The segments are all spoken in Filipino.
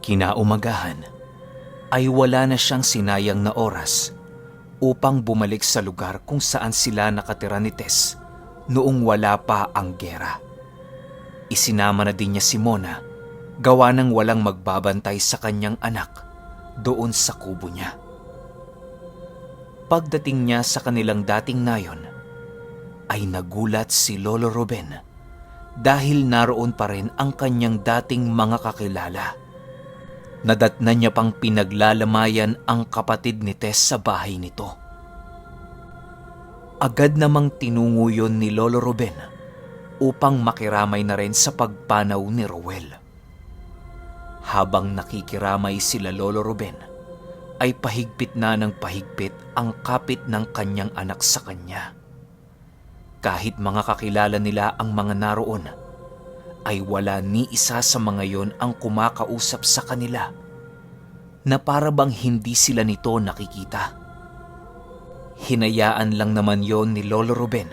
Kinaumagahan ay wala na siyang sinayang na oras upang bumalik sa lugar kung saan sila nakatira ni Tess noong wala pa ang giyera. Isinama na din niya si Mona gawa ng walang magbabantay sa kanyang anak doon sa kubo niya. Pagdating niya sa kanilang dating nayon, ay nagulat si Lolo Ruben dahil naroon pa rin ang kanyang dating mga kakilala. Nadatnan niya pang pinaglalamayan ang kapatid ni Tess sa bahay nito. Agad namang tinungo yun ni Lolo Ruben upang makiramay na rin sa pagpanaw ni Rowel. Habang nakikiramay sila Lolo Ruben, ay pahigpit na ng pahigpit ang kapit ng kanyang anak sa kanya. Kahit mga kakilala nila ang mga naroon, ay wala ni isa sa mga yon ang kumakausap sa kanila na para bang hindi sila nito nakikita. Hinayaan lang naman yon ni Lolo Ruben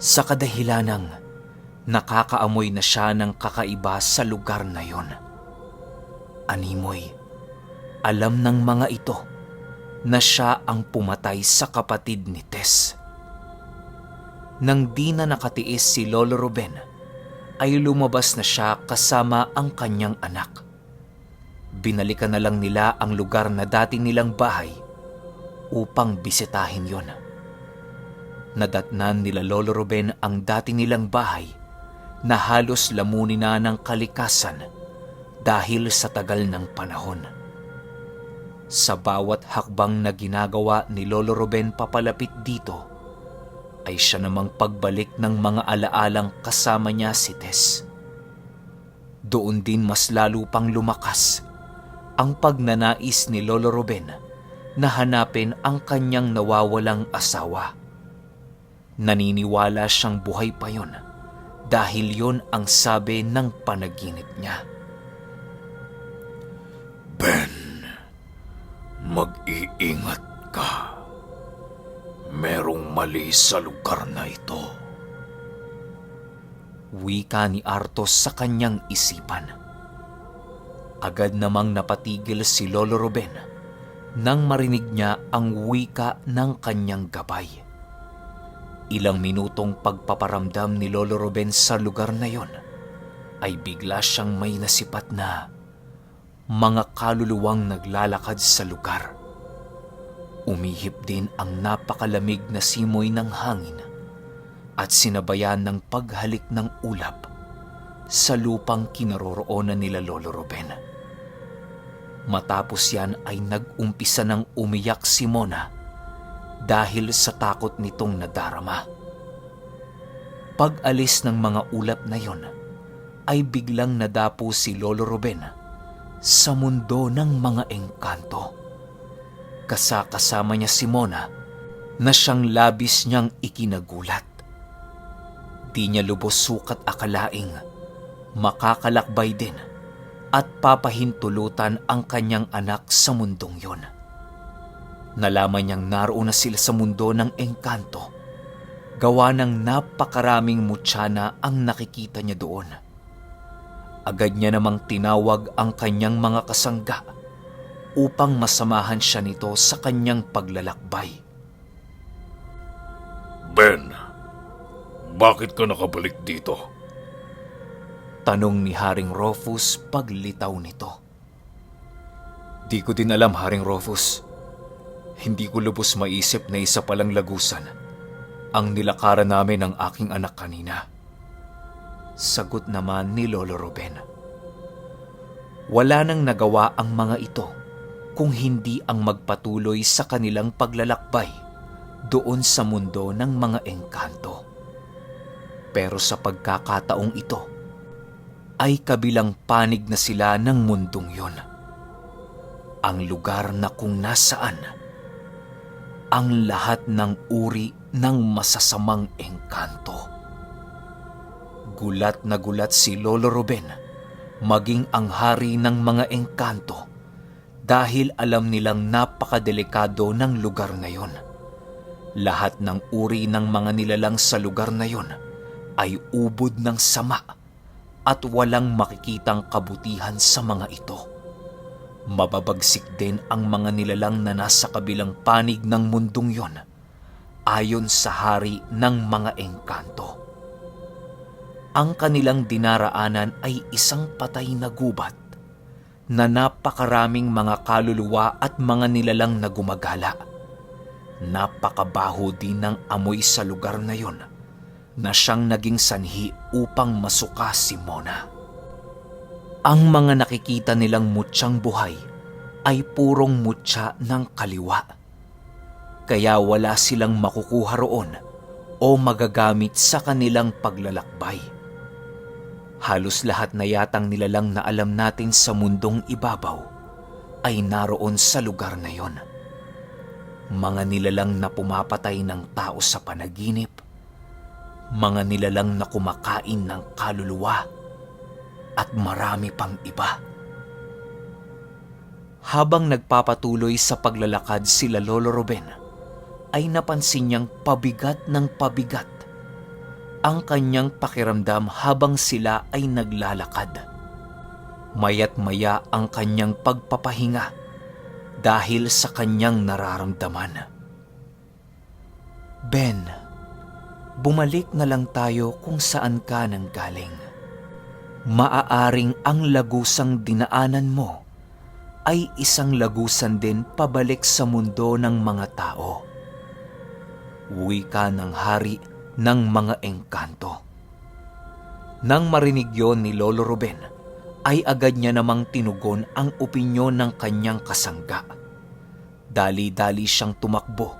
sa kadahilanang nakakaamoy na siya ng kakaiba sa lugar na yon. Animoy, alam ng mga ito na siya ang pumatay sa kapatid ni Tess. Nang di na nakatiis si Lolo Ruben, ay lumabas na siya kasama ang kanyang anak. Binalikan na lang nila ang lugar na dati nilang bahay upang bisitahin yon. Nadatnan nila Lolo Ruben ang dati nilang bahay na halos lamunin na ng kalikasan dahil sa tagal ng panahon. Sa bawat hakbang na ginagawa ni Lolo Ruben papalapit dito, ay siya namang pagbalik ng mga alaalang kasama niya si Tess. Doon din mas lalo pang lumakas ang pagnanais ni Lolo Ruben na hanapin ang kanyang nawawalang asawa. Naniniwala siyang buhay pa yon dahil yon ang sabi ng panaginip niya. Ben, mag-iingat ka. Merong mali sa lugar na ito. Wika ni Artos sa kanyang isipan. Agad namang napatigil si Lolo Ruben nang marinig niya ang wika ng kanyang gabay. Ilang minutong pagpaparamdam ni Lolo Ruben sa lugar na yon, ay bigla siyang may nasipat na mga kaluluwang naglalakad sa lugar. Umihip din ang napakalamig na simoy ng hangin at sinabayan ng paghalik ng ulap sa lupang kinaroroonan nila Lolo Ruben. Matapos yan ay nag-umpisa ng umiyak si Mona dahil sa takot nitong nadarama. Pag-alis ng mga ulap na yon, ay biglang nadapo si Lolo Ruben sa mundo ng mga engkanto. Kasama niya si Mona na siyang labis niyang ikinagulat. Di niya lubos sukat akalaing makakalakbay din at papahintulutan ang kanyang anak sa mundong yon. Nalaman niyang naroon na sila sa mundo ng engkanto, gawa ng napakaraming mutyana ang nakikita niya doon. Agad niya namang tinawag ang kanyang mga kasangga upang masamahan siya nito sa kanyang paglalakbay. Ben, bakit ka nakabalik dito? Tanong ni Haring Rufus paglitaw nito. Di ko din alam, Haring Rufus. Hindi ko lubos maisip na isa palang lagusan ang nilakaran namin ng aking anak kanina. Sagot naman ni Lolo Ruben. Wala nang nagawa ang mga ito kung hindi ang magpatuloy sa kanilang paglalakbay doon sa mundo ng mga engkanto. Pero sa pagkakataong ito, ay kabilang panig na sila ng mundong yon. Ang lugar na kung nasaan ang lahat ng uri ng masasamang engkanto. Gulat na gulat si Lolo Ruben, maging ang hari ng mga engkanto, dahil alam nilang napakadelikado ng lugar na yon. Lahat ng uri ng mga nilalang sa lugar na yon ay ubod ng sama at walang makikitang kabutihan sa mga ito. Mababagsik din ang mga nilalang na nasa kabilang panig ng mundong yon, ayon sa hari ng mga engkanto. Ang kanilang dinaraanan ay isang patay na gubat na napakaraming mga kaluluwa at mga nilalang na gumagala. Napakabaho din ng amoy sa lugar na yon na siyang naging sanhi upang masuka si Mona. Ang mga nakikita nilang mutyang buhay ay purong mutya ng kaliwa. Kaya wala silang makukuha roon o magagamit sa kanilang paglalakbay. Halos lahat na yatang nilalang na alam natin sa mundong ibabaw ay naroon sa lugar na yon. Mga nilalang na pumapatay ng tao sa panaginip, mga nilalang na kumakain ng kaluluwa, at marami pang iba. Habang nagpapatuloy sa paglalakad sila Lolo Ruben, ay napansin niyang pabigat ng pabigat ang kanyang pakiramdam habang sila ay naglalakad. Maya't maya ang kanyang pagpapahinga dahil sa kanyang nararamdaman. Ben, bumalik na lang tayo kung saan ka nanggaling. Maaaring ang lagusang dinaanan mo ay isang lagusan din pabalik sa mundo ng mga tao. Wika ng hari ng mga engkanto. Nang marinig yon ni Lolo Ruben, ay agad niya namang tinugon ang opinyon ng kanyang kasangga. Dali-dali siyang tumakbo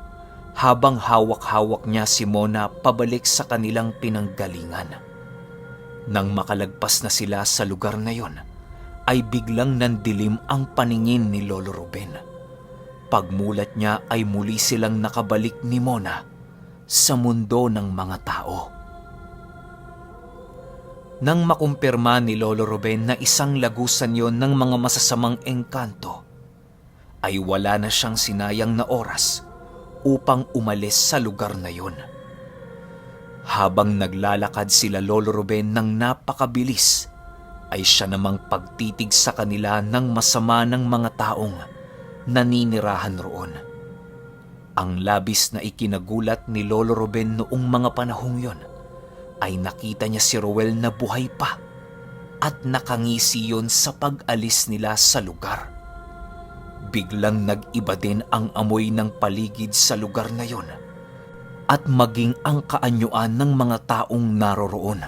habang hawak-hawak niya si Mona pabalik sa kanilang pinanggalingan. Nang makalagpas na sila sa lugar na yon, ay biglang nandilim ang paningin ni Lolo Ruben. Pagmulat niya ay muli silang nakabalik ni Mona sa mundo ng mga tao. Nang makumpirma ni Lolo Ruben na isang lagusan yon ng mga masasamang engkanto, ay wala na siyang sinayang na oras upang umalis sa lugar na yon. Habang naglalakad sila Lolo Ruben ng napakabilis, ay siya namang pagtitig sa kanila ng masama ng mga taong naninirahan roon. Ang labis na ikinagulat ni Lolo Ruben noong mga panahong yon ay nakita niya si Ruel na buhay pa at nakangisi yon sa pag-alis nila sa lugar. Biglang nag-iba din ang amoy ng paligid sa lugar na yon at maging ang kaanyuan ng mga taong naroroon.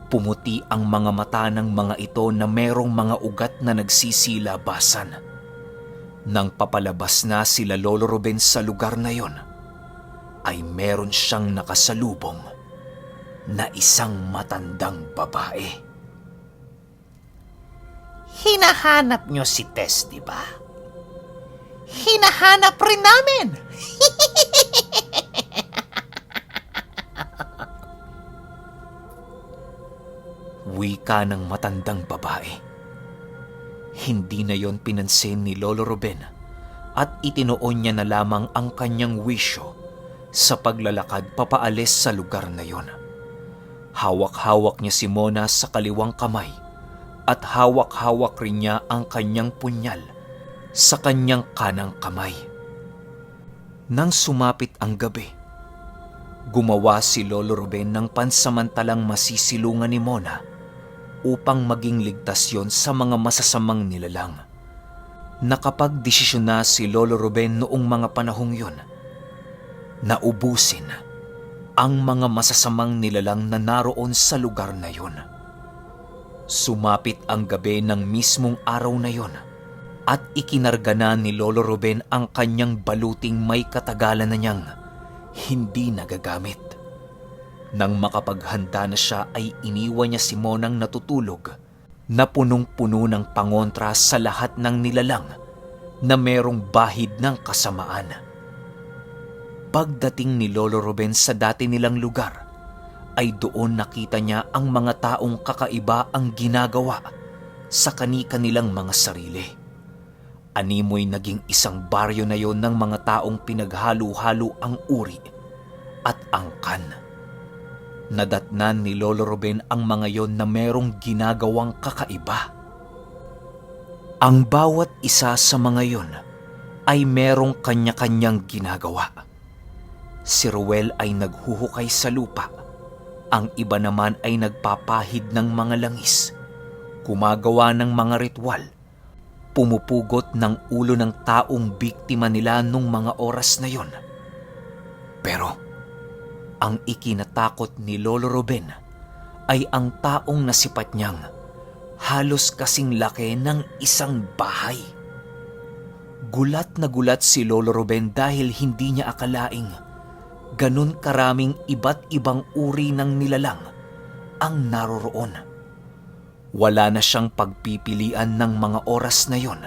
Pumuti ang mga mata ng mga ito na merong mga ugat na nagsisilabasan. Nang papalabas na sila Lolo Ruben sa lugar na yon, ay meron siyang nakasalubong na isang matandang babae. Hinahanap niyo si Tess, di ba? Hinahanap rin namin! Wika ng matandang babae. Hindi na yon pinansin ni Lolo Ruben at itinuon niya na lamang ang kanyang wisyo sa paglalakad papaalis sa lugar na yon. Hawak-hawak niya si Mona sa kaliwang kamay at hawak-hawak rin niya ang kanyang punyal sa kanyang kanang kamay. Nang sumapit ang gabi, gumawa si Lolo Ruben ng pansamantalang masisilungan ni Mona upang maging ligtas yon sa mga masasamang nilalang. Nakapagdesisyon na si Lolo Ruben noong mga panahong yon na ubusin ang mga masasamang nilalang na naroon sa lugar na yon. Sumapit ang gabi ng mismong araw na yon at ikinarga na ni Lolo Ruben ang kanyang baluting may katagalan na niyang hindi nagagamit. Nang makapaghanda na siya ay iniwan niya si Monang natutulog na punong-puno ng pangontra sa lahat ng nilalang na merong bahid ng kasamaan. Pagdating ni Lolo Ruben sa dati nilang lugar, ay doon nakita niya ang mga taong kakaiba ang ginagawa sa kani-kanilang mga sarili. Animoy naging isang baryo na yon ng mga taong pinaghalo-halo ang uri at angkan. Nadatnan ni Lolo Ruben ang mga yon na merong ginagawang kakaiba. Ang bawat isa sa mga yon ay merong kanya-kanyang ginagawa. Si Ruel ay naghuhukay sa lupa. Ang iba naman ay nagpapahid ng mga langis, gumagawa ng mga ritual, pumupugot ng ulo ng taong biktima nila nung mga oras na yon. Pero ang ikinatakot ni Lolo Ruben ay ang taong nasipat niyang halos kasing laki ng isang bahay. Gulat na gulat si Lolo Ruben dahil hindi niya akalaing ganun karaming iba't ibang uri ng nilalang ang naroroon. Wala na siyang pagpipilian ng mga oras na yon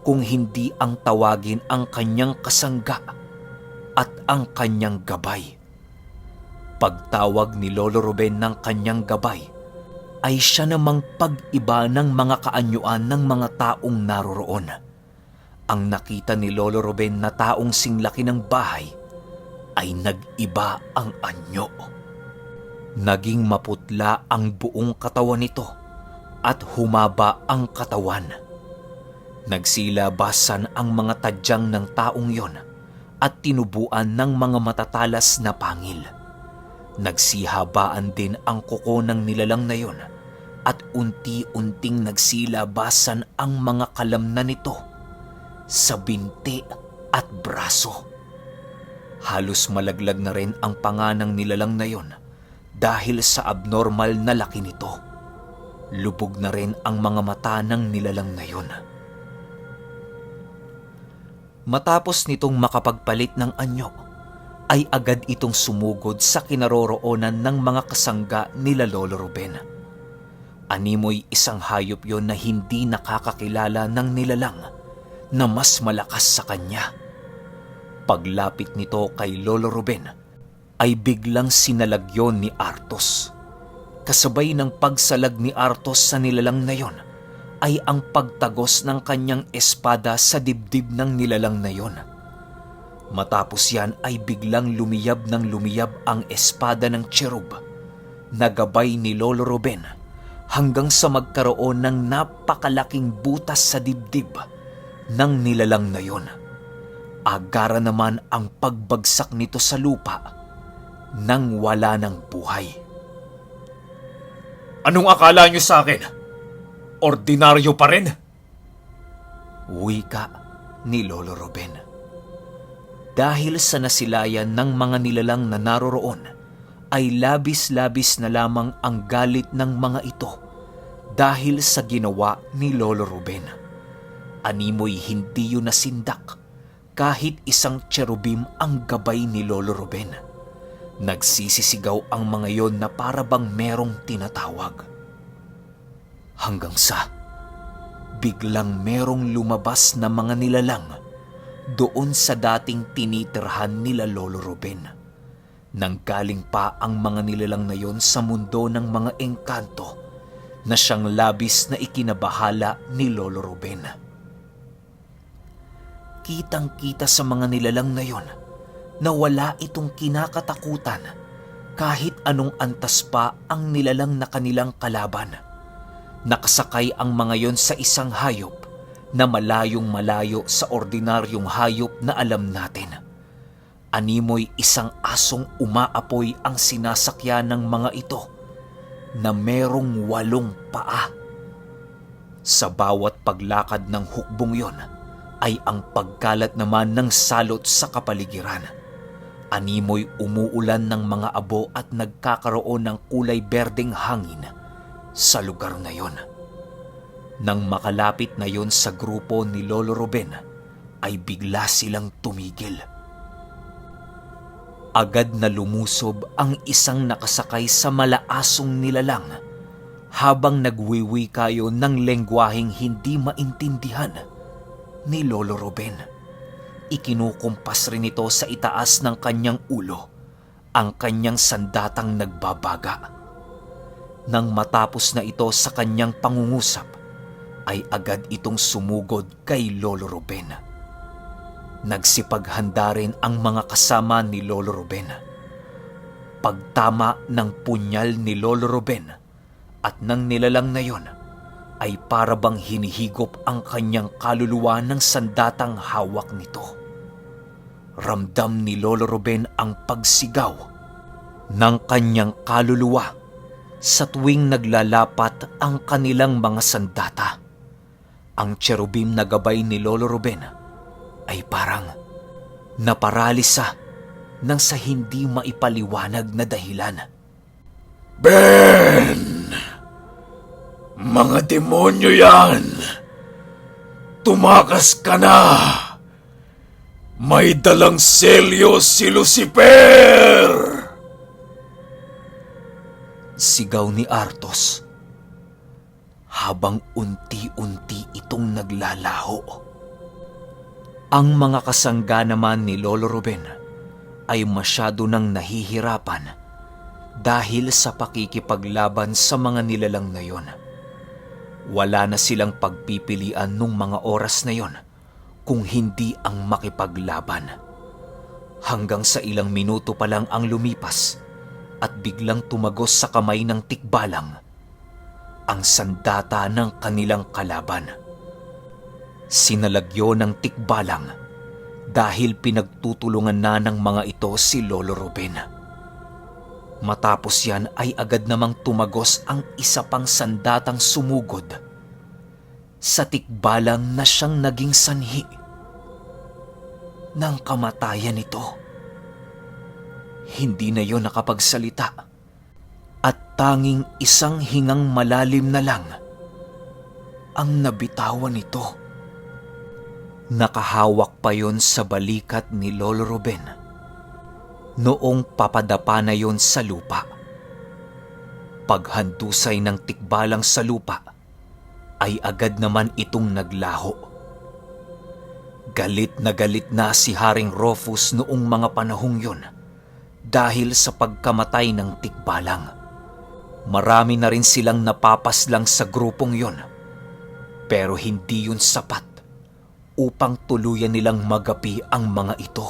kung hindi ang tawagin ang kanyang kasangga at ang kanyang gabay. Pagtawag ni Lolo Ruben ng kanyang gabay ay siya namang pag-iba ng mga kaanyuan ng mga taong naroroon. Ang nakita ni Lolo Ruben na taong singlaki ng bahay ay nag-iba ang anyo. Naging maputla ang buong katawan nito at humaba ang katawan. Nagsilabasan ang mga tadyang ng taong yon at tinubuan ng mga matatalas na pangil. Nagsihabaan din ang kuko ng nilalang na yon at unti-unting nagsilabasan ang mga kalamnan nito sa binti at braso. Halos malaglag na rin ang panga ng nilalang na yon dahil sa abnormal na laki nito. Lubog na rin ang mga mata ng nilalang na yon. Matapos nitong makapagpalit ng anyo, ay agad itong sumugod sa kinaroroonan ng mga kasangga nila Lolo Ruben. Animoy isang hayop yon na hindi nakakakilala ng nilalang na mas malakas sa kanya. Paglapit nito kay Lolo Ruben ay biglang sinalagyon ni Artos. Kasabay ng pagsalag ni Artos sa nilalang na yon ay ang pagtagos ng kanyang espada sa dibdib ng nilalang na yon. Matapos yan ay biglang lumiyab ng lumiyab ang espada ng cherub na gabay ni Lolo Ruben hanggang sa magkaroon ng napakalaking butas sa dibdib ng nilalang na yon. Agara naman ang pagbagsak nito sa lupa nang wala ng buhay. Anong akala niyo sa akin? Ordinaryo pa rin? Wika ni Lolo Ruben. Dahil sa nasilayan ng mga nilalang na naroroon, ay labis-labis na lamang ang galit ng mga ito dahil sa ginawa ni Lolo Ruben. Animoy hindi yun nasindak kahit isang cherubim ang gabay ni Lolo Ruben. Nagsisisigaw ang mga yon na para bang merong tinatawag. Hanggang sa biglang merong lumabas na mga nilalang doon sa dating tinitirhan nila Lolo Ruben. Nanggaling pa ang mga nilalang na yon sa mundo ng mga engkanto na siyang labis na ikinabahala ni Lolo Ruben. Kitang-kita sa mga nilalang na yon na wala itong kinakatakutan kahit anong antas pa ang nilalang na kanilang kalaban. Nakasakay ang mga yon sa isang hayop na malayong malayo sa ordinaryong hayop na alam natin. Animoy isang asong umaapoy ang sinasakyan ng mga ito na merong 8 paa. Sa bawat paglakad ng hukbong yon ay ang pagkalat naman ng salot sa kapaligiran. Animoy umuulan ng mga abo at nagkakaroon ng kulay berdeng hangin sa lugar na yon. Nang makalapit na yon sa grupo ni Lolo Ruben, ay bigla silang tumigil. Agad na lumusob ang isang nakasakay sa malaasong nilalang habang nagwiwika yon ng lengguaheng hindi maintindihan ni Lolo Ruben. Ikinukumpas rin ito sa itaas ng kanyang ulo ang kanyang sandatang nagbabaga. Nang matapos na ito sa kanyang pangungusap, ay agad itong sumugod kay Lolo Ruben. Nagsipaghanda rin ang mga kasama ni Lolo Ruben. Pagtama ng punyal ni Lolo Ruben at ng nilalang na yon, ay para bang hinihigop ang kanyang kaluluwa ng sandatang hawak nito. Ramdam ni Lolo Ruben ang pagsigaw ng kanyang kaluluwa sa tuwing naglalapat ang kanilang mga sandata. Ang cherubim na gabay ni Lolo Ruben ay parang naparalisa nang sa hindi maipaliwanag na dahilan. Ben! Mga demonyo yan! Tumakas ka na! May dalang selyo si Lucifer! Sigaw ni Artos habang unti-unti itong naglalaho. Ang mga kasangga naman ni Lolo Ruben ay masyado nang nahihirapan dahil sa pakikipaglaban sa mga nilalang na yon. Wala na silang pagpipilian nung mga oras na yon kung hindi ang makipaglaban. Hanggang sa ilang minuto pa lang ang lumipas at biglang tumagos sa kamay ng tikbalang ang sandata ng kanilang kalaban. Sinalagyo ng tikbalang dahil pinagtutulungan na ng mga ito si Lolo Ruben. Matapos yan ay agad namang tumagos ang isa pang sandatang sumugod sa tikbalang na siyang naging sanhi ng kamatayan nito. Hindi na yon nakapagsalita at tanging isang hingang malalim na lang ang nabitawan nito. Nakahawak pa yon sa balikat ni Lolo Ruben noong papadapa na yon sa lupa. Paghandusay ng tikbalang sa lupa ay agad naman itong naglaho. Galit na si Haring Rufus noong mga panahong yon dahil sa pagkamatay ng tikbalang. Marami na rin silang napapaslang sa grupong yon, pero hindi yun sapat upang tuluyan nilang magapi ang mga ito.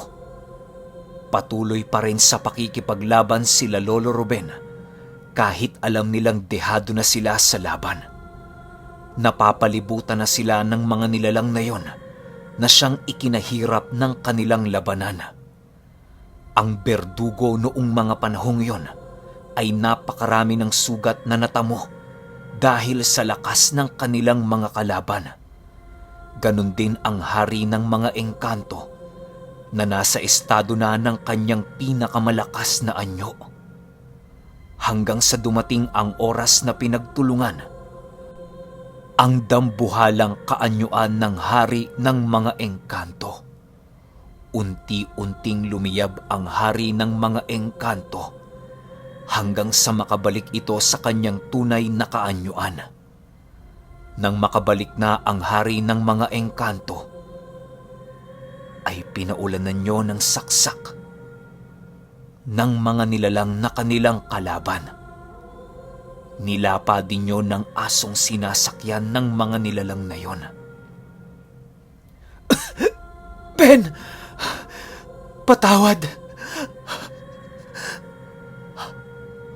Patuloy pa rin sa pakikipaglaban sila Lolo Ruben kahit alam nilang dehado na sila sa laban. Napapalibutan na sila ng mga nilalang na yon na siyang ikinahirap ng kanilang labanan. Ang berdugo noong mga panahong yon ay napakarami ng sugat na natamo dahil sa lakas ng kanilang mga kalaban. Ganon din ang hari ng mga engkanto na nasa estado na ng kanyang pinakamalakas na anyo. Hanggang sa dumating ang oras na pinagtulungan ang dambuhalang kaanyuan ng hari ng mga engkanto. Unti-unting lumiyab ang hari ng mga engkanto hanggang sa makabalik ito sa kanyang tunay na kaanyuan. Nang makabalik na ang hari ng mga engkanto, ay pinaulanan niyo ng saksak ng mga nilalang na kanilang kalaban. Nilapa din niyo ng asong sinasakyan ng mga nilalang na yon. Ben! Patawad!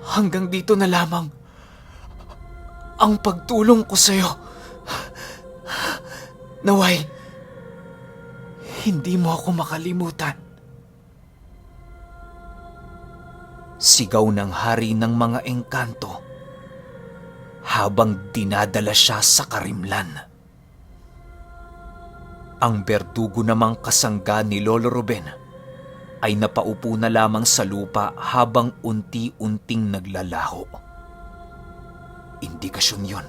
Hanggang dito na lamang ang pagtulong ko sa'yo. Naway, hindi mo ako makalimutan. Sigaw ng hari ng mga engkanto habang dinadala siya sa karimlan. Ang berdugo namang kasangga ni Lolo Ruben ay napaupo na lamang sa lupa habang unti-unting naglalaho. Indikasyon yon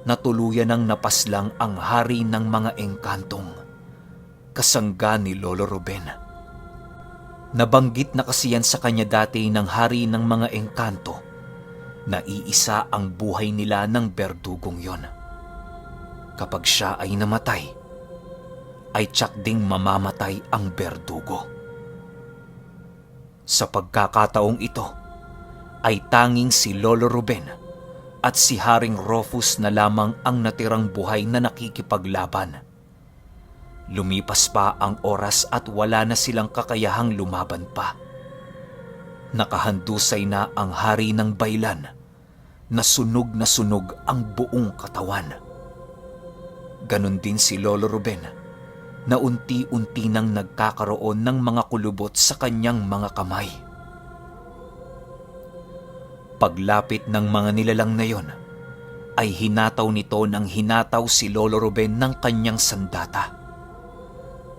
na tuluyan ng napaslang ang hari ng mga engkantong kasangga ni Lolo Ruben. Nabanggit na kasi yan sa kanya dati ng hari ng mga engkanto na iisa ang buhay nila ng berdugong yon. Kapag siya ay namatay, ay tiyak ding mamamatay ang berdugo. Sa pagkakataong ito, ay tanging si Lolo Ruben at si Haring Rufus na lamang ang natirang buhay na nakikipaglaban. Lumipas pa ang oras at wala na silang kakayahang lumaban pa. Nakahandusay na ang hari ng baylan na sunog ang buong katawan. Ganon din si Lolo Ruben na unti-unti nang nagkakaroon ng mga kulubot sa kanyang mga kamay. Paglapit ng mga nilalang na yon, ay hinataw nito ng hinataw si Lolo Ruben ng kanyang sandata.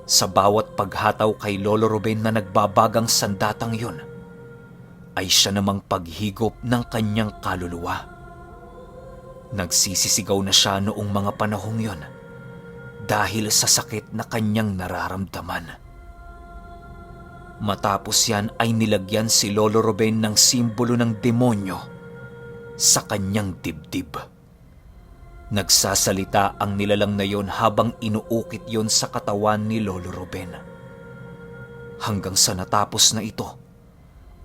Sa bawat paghataw kay Lolo Ruben na nagbabagang sandatang yon, ay siya namang paghigop ng kanyang kaluluwa. Nagsisisigaw na siya noong mga panahong yon dahil sa sakit na kanyang nararamdaman. Matapos yan ay nilagyan si Lolo Ruben ng simbolo ng demonyo sa kanyang dibdib. Nagsasalita ang nilalang na yon habang inuukit yon sa katawan ni Lolo Ruben. Hanggang sa natapos na ito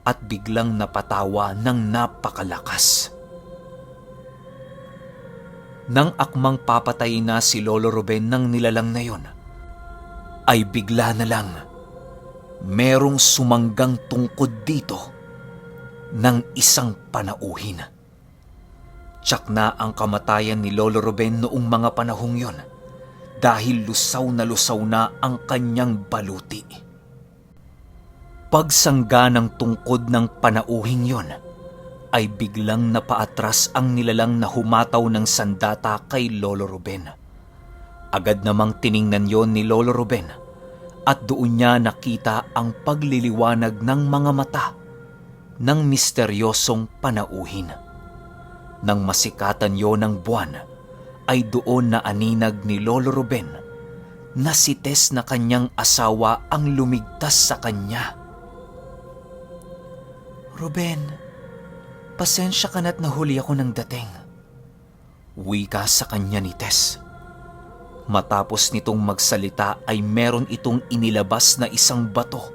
at biglang napatawa ng napakalakas. Nang akmang papatay na si Lolo Ruben ng nilalang na yon, ay bigla na lang merong sumanggang tungkod dito ng isang panauhin. Tiyak na ang kamatayan ni Lolo Ruben noong mga panahong yon dahil lusaw na ang kanyang baluti. Pagsangga ng tungkod ng panauhing yon, ay biglang napaatras ang nilalang na humataw ng sandata kay Lolo Ruben. Agad namang tiningnan yon ni Lolo Ruben at doon niya nakita ang pagliliwanag ng mga mata ng misteryosong panauhin. Nang masikatan yon ng buwan, ay doon na aninag ni Lolo Ruben na si Tess na kanyang asawa ang lumigtas sa kanya. "Ruben, pasensya ka na't nahuli ako ng dating," wika sa kanya ni Tess. Matapos nitong magsalita ay meron itong inilabas na isang bato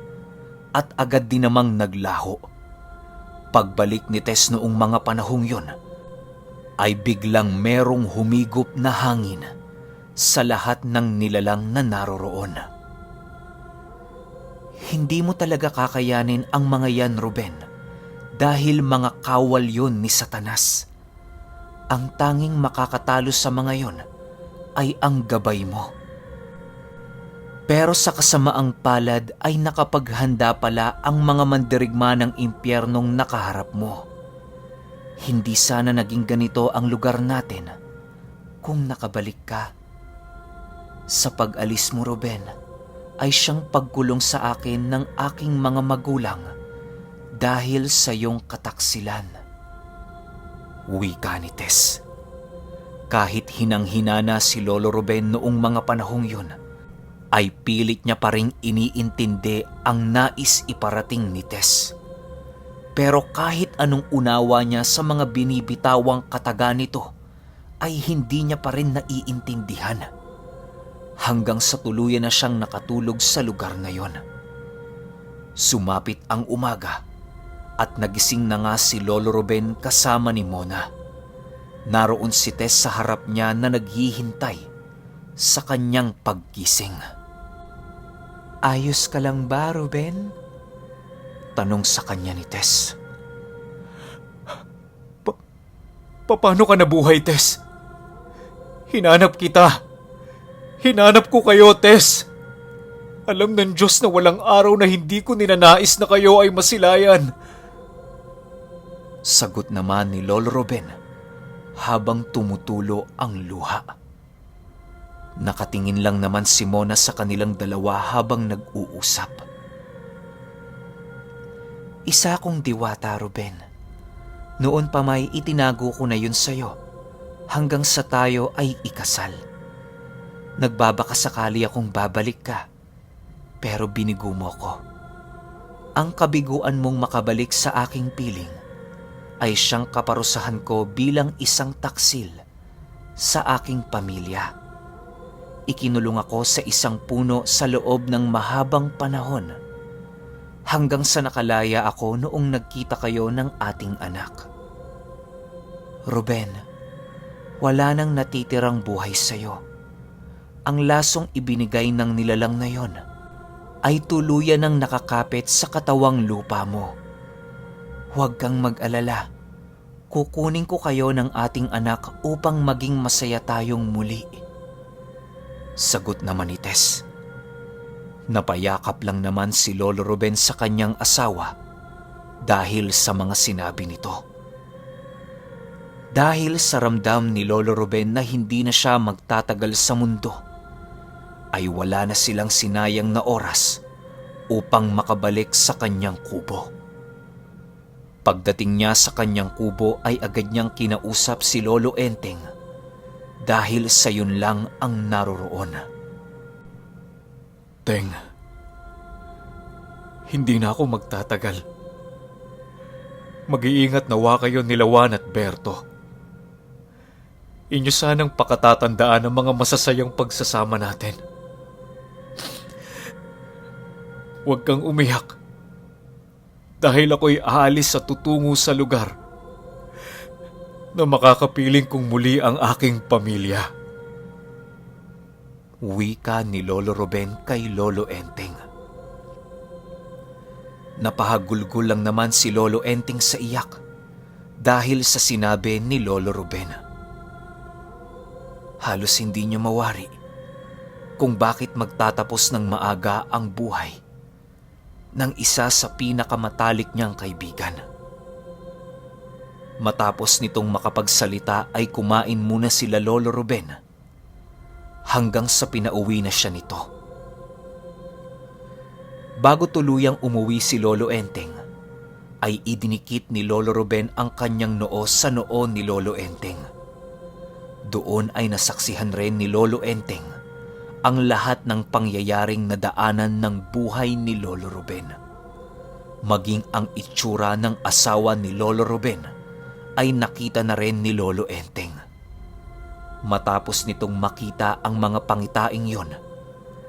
at agad din namang naglaho. Pagbalik ni Tess noong mga panahong yon, ay biglang merong humigop na hangin sa lahat ng nilalang na naroroon. "Hindi mo talaga kakayanin ang mga yan, Ruben, dahil mga kawal yon ni Satanas. Ang tanging makakatalo sa mga yon ay ang gabay mo. Pero sa kasamaang palad ay nakapaghanda pala ang mga mandirigma ng impyernong nakaharap mo. Hindi sana naging ganito ang lugar natin kung nakabalik ka. Sa pag-alis mo, Ruben, ay siyang pagkulong sa akin ng aking mga magulang dahil sa iyong kataksilan," wika ni Tess. Kahit hinang-hina na si Lolo Ruben noong mga panahong yun, ay pilit niya pa ring iniintindi ang nais iparating ni Tess. Pero kahit anong unawa niya sa mga binibitawang kataga nito, ay hindi niya pa rin naiintindihan. Hanggang sa tuluyan na siyang nakatulog sa lugar na yon. Sumapit ang umaga at nagising na nga si Lolo Ruben kasama ni Mona. Naroon si Tess sa harap niya na naghihintay sa kanyang paggising. "Ayos ka lang ba, Ruben?" tanong sa kanya ni Tess. Paano ka nabuhay, Tess? Hinanap kita. Hinanap ko kayo, Tess. Alam ng Diyos na walang araw na hindi ko ninanais na kayo ay masilayan." Sagot naman ni Lolo Ruben habang tumutulo ang luha. Nakatingin lang naman si Mona sa kanilang dalawa habang nag-uusap. "Isa akong diwata, Ruben. Noon pa may itinago ko na yun sa'yo hanggang sa tayo ay ikasal. Nagbabakasakali akong babalik ka, pero binigo mo ko. Ang kabiguan mong makabalik sa aking piling ay siyang kaparusahan ko bilang isang taksil sa aking pamilya. Ikinulong ako sa isang puno sa loob ng mahabang panahon hanggang sa nakalaya ako noong nagkita kayo ng ating anak. Ruben, wala nang natitirang buhay sa'yo. Ang lasong ibinigay ng nilalang na yon ay tuluyan ng nakakapit sa katawang lupa mo. Huwag kang mag-alala. kukunin ko kayo ng ating anak upang maging masaya tayong muli. Sagot naman ni Tess. Napayakap lang naman si Lolo Ruben sa kanyang asawa dahil sa mga sinabi nito. Dahil sa ramdam ni Lolo Ruben na hindi na siya magtatagal sa mundo, ay wala na silang sinayang na oras upang makabalik sa kanyang kubo. Pagdating niya sa kanyang kubo ay agad niyang kinausap si Lolo Enteng dahil sa yun lang ang naroroon. Teng, hindi na ako magtatagal. Mag-iingat nawa kayo nila Juan at Berto. Inyo sanang pakatatandaan ang mga masasayang pagsasama natin. Huwag kang umiyak dahil ako'y aalis at tutungo sa lugar na makakapiling kong muli ang aking pamilya. Wika ni Lolo Ruben kay Lolo Enteng. Napahagulgul lang naman si Lolo Enteng sa iyak dahil sa sinabi ni Lolo Ruben. Halos hindi niya mawari kung bakit magtatapos ng maaga ang buhay ng isa sa pinakamatalik niyang kaibigan. Matapos nitong makapagsalita ay kumain muna sila Lolo Ruben hanggang sa pinauwi na siya nito. Bago tuluyang umuwi si Lolo Enteng, ay idinikit ni Lolo Ruben ang kanyang noo sa noo ni Lolo Enteng. Doon ay nasaksihan rin ni Lolo Enteng ang lahat ng pangyayaring nadaanan ng buhay ni Lolo Ruben. Maging ang itsura ng asawa ni Lolo Ruben ay nakita na rin ni Lolo Enteng. Matapos nitong makita ang mga pangitaing yon,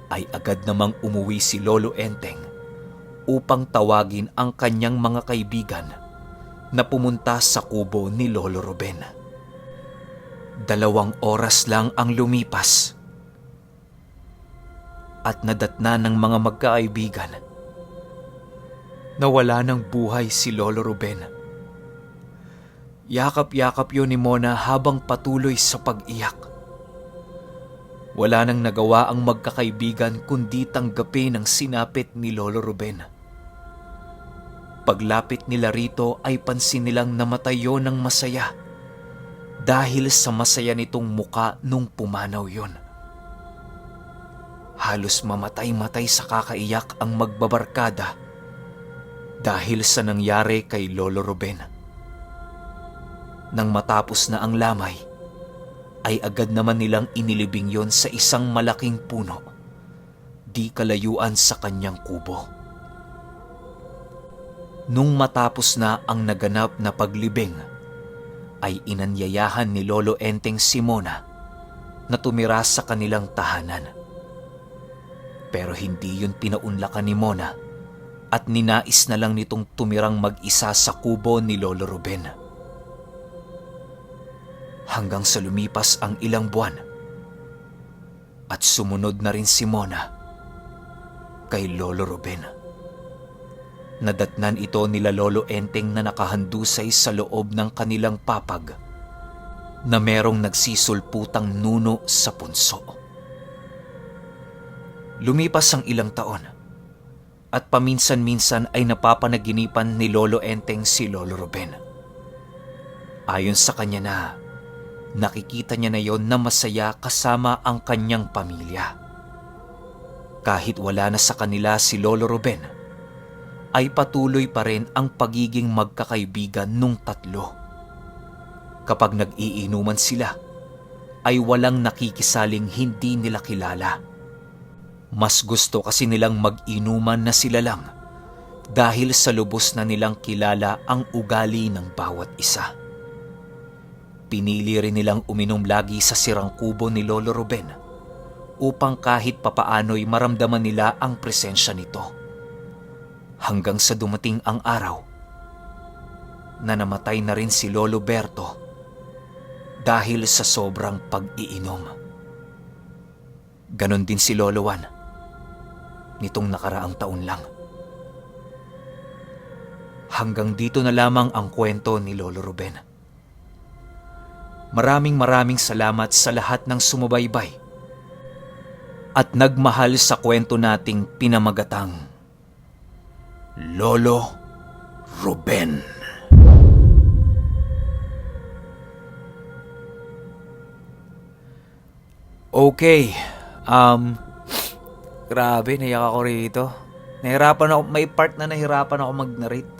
ay agad namang umuwi si Lolo Enteng upang tawagin ang kanyang mga kaibigan na pumunta sa kubo ni Lolo Ruben. 2 oras lang ang lumipas at nadatna ng mga magkaibigan na wala ng buhay si Lolo Ruben. Yakap-yakap yun ni Mona habang patuloy sa pag-iyak. Wala nang nagawa ang magkakaibigan kundi tanggapin ang sinapit ni Lolo Ruben. Paglapit nila rito ay pansin nilang namatay yun ng masaya dahil sa masaya nitong muka nung pumanaw yun. Halos mamatay-matay sa kakaiyak ang magbabarkada dahil sa nangyari kay Lolo Ruben. Nang matapos na ang lamay, ay agad naman nilang inilibing yon sa isang malaking puno, di kalayuan sa kanyang kubo. Nung matapos na ang naganap na paglibing, ay inanyayahan ni Lolo Enteng si Mona na tumira sa kanilang tahanan. Pero hindi yun pinaunlakan ni Mona at ninais na lang nitong tumirang mag-isa sa kubo ni Lolo Ruben. Hanggang sa lumipas ang ilang buwan at sumunod na rin si Mona kay Lolo Ruben. Nadatnan ito nila Lolo Enteng na nakahandusay sa loob ng kanilang papag na merong nagsisulputang nuno sa punso. Lumipas ang ilang taon at paminsan-minsan ay napapanaginipan ni Lolo Enteng si Lolo Ruben. Ayon sa kanya na nakikita niya na yon na masaya kasama ang kanyang pamilya. Kahit wala na sa kanila si Lolo Ruben, ay patuloy pa rin ang pagiging magkakaibigan nung tatlo. Kapag nag-iinuman sila, ay walang nakikisaling hindi nila kilala. Mas gusto kasi nilang mag-inuman na sila lang dahil sa lubos na nilang kilala ang ugali ng bawat isa. Pinili rin nilang uminom lagi sa sirang kubo ni Lolo Ruben upang kahit papaano'y maramdaman nila ang presensya nito. Hanggang sa dumating ang araw na namatay na rin si Lolo Berto dahil sa sobrang pag-iinom. Ganon din si Lolo Juan nitong nakaraang taon lang. Hanggang dito na lamang ang kwento ni Lolo Ruben. Maraming salamat sa lahat ng sumubaybay at nagmahal sa kwento nating pinamagatang Lolo Ruben. Okay, grabe, naiyak ako rito. Nahirapan ako, may part na nahirapan ako mag-narrate.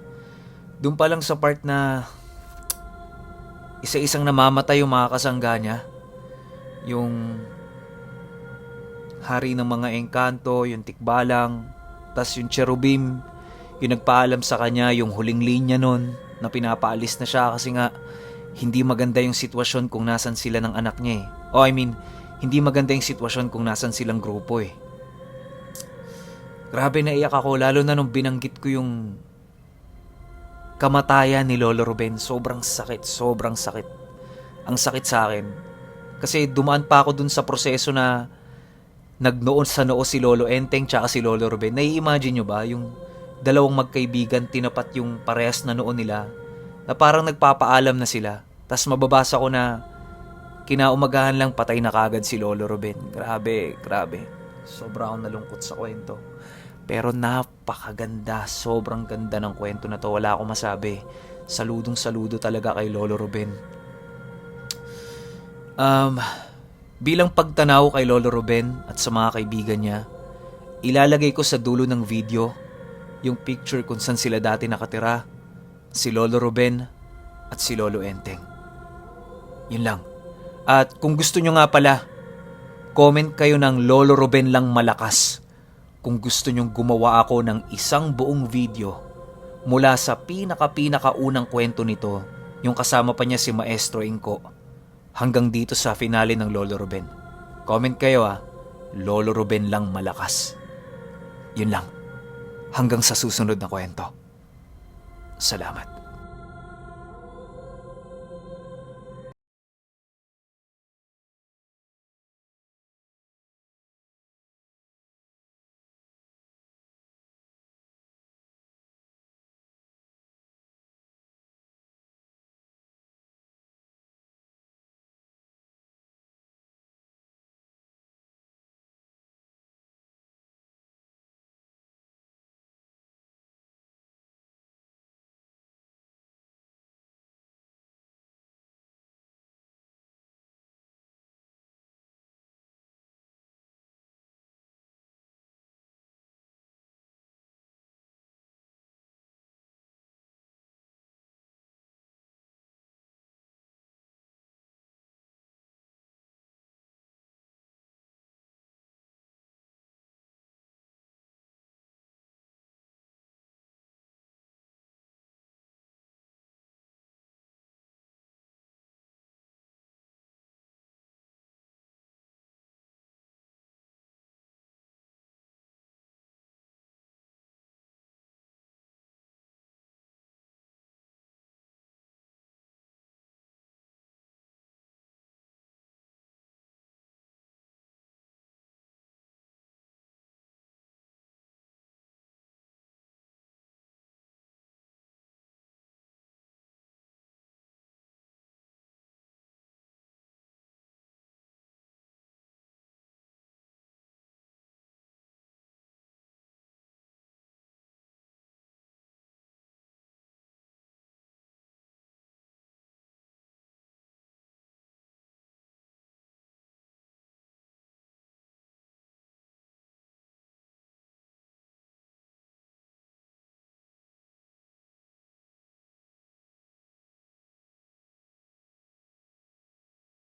Doon pa lang sa part na isa-isang namamatay yung mga kasangga niya. Yung hari ng mga engkanto, yung tikbalang, tas yung cherubim, yung nagpaalam sa kanya, yung huling linya nun, na pinapaalis na siya kasi nga hindi maganda yung sitwasyon kung nasan sila ng anak niya eh. Hindi maganda yung sitwasyon kung nasan silang grupo eh. Grabe, naiyak ako lalo na nung binanggit ko yung kamatayan ni Lolo Ruben. Sobrang sakit. Ang sakit sa akin. Kasi dumaan pa ako dun sa proseso na nagnoon sa noo si Lolo Enteng tsaka si Lolo Ruben. Nai-imagine nyo ba yung dalawang magkaibigan tinapat yung parehas na noo nila na parang nagpapaalam na sila. Tas mababasa ko na kinaumagahan lang patay na kagad si Lolo Ruben. Grabe. Sobra akong nalungkot sa kwento. Pero napakaganda, sobrang ganda ng kwento na to. Wala akong masabi. Saludong-saludo talaga kay Lolo Ruben. Bilang pagtanaw kay Lolo Ruben at sa mga kaibigan niya, ilalagay ko sa dulo ng video yung picture kung saan sila dati nakatira, si Lolo Ruben at si Lolo Enteng. Yun lang. At kung gusto nyo nga pala, comment kayo ng Lolo Ruben lang malakas kung gusto nyong gumawa ako ng isang buong video mula sa pinaka-unang kwento nito, yung kasama pa niya si Maestro Inko, hanggang dito sa finale ng Lolo Ruben. Comment kayo Lolo Ruben lang malakas. Yun lang. Hanggang sa susunod na kwento. Salamat.